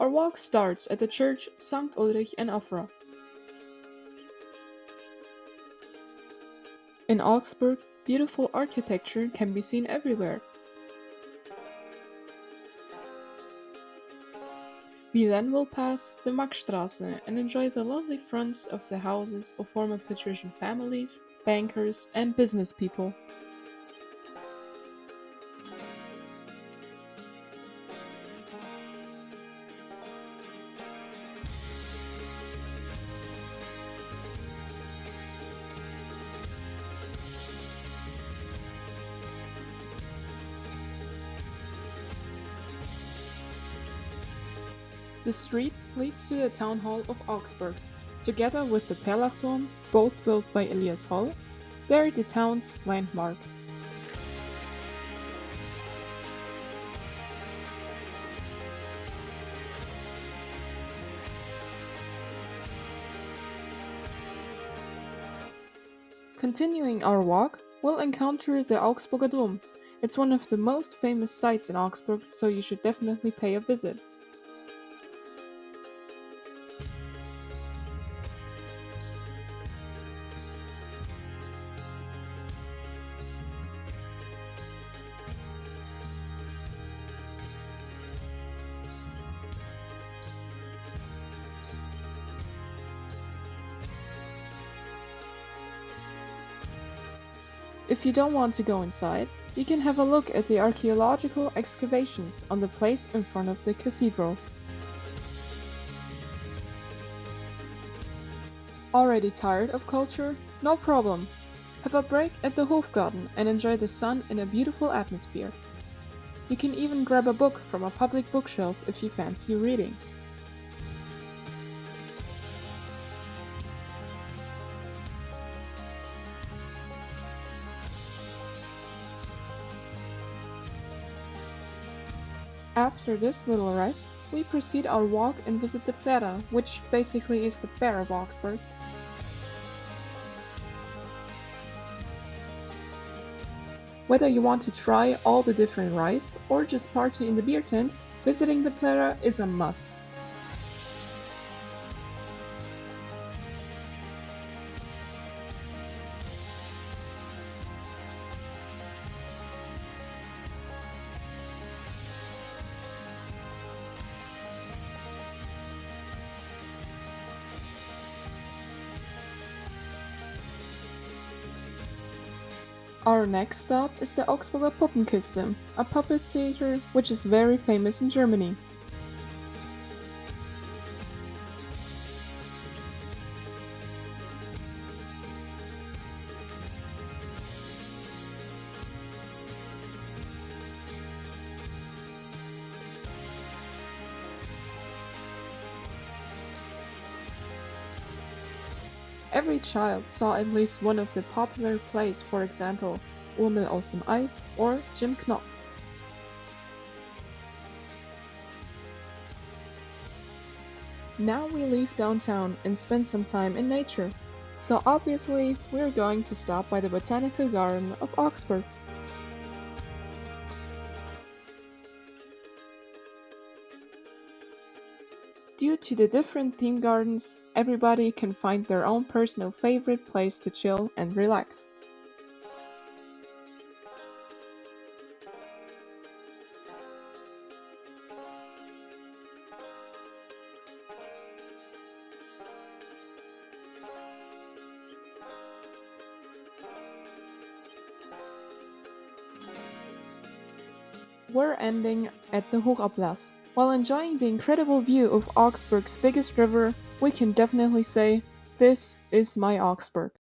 Our walk starts at the church St. Ulrich and Afra. In Augsburg, beautiful architecture can be seen everywhere. We then will pass the Maxstraße and enjoy the lovely fronts of the houses of former patrician families, bankers, and business people. The street leads to the town hall of Augsburg, together with the Perlachturm, both built by Elias Hall. They are the town's landmark. Continuing our walk, we'll encounter the Augsburger Dom. It's one of the most famous sites in Augsburg, so you should definitely pay a visit. If you don't want to go inside, you can have a look at the archaeological excavations on the place in front of the cathedral. Already tired of culture? No problem. Have a break at the Hofgarten and enjoy the sun in a beautiful atmosphere. You can even grab a book from a public bookshelf if you fancy reading. After this little rest, we proceed our walk and visit the Plärrer, which basically is the fair of Augsburg. Whether you want to try all the different rides or just party in the beer tent, visiting the Plärrer is a must. Our next stop is the Augsburger Puppenkiste, a puppet theater which is very famous in Germany. Every child saw at least one of the popular plays, for example, Urmel aus dem Eis or Jim Knopf. Now we leave downtown and spend some time in nature. So obviously, we're going to stop by the Botanical Garden of Augsburg. Due to the different theme gardens, everybody can find their own personal favorite place to chill and relax. We're ending at the Hochablass. While enjoying the incredible view of Augsburg's biggest river, we can definitely say, this is my Augsburg.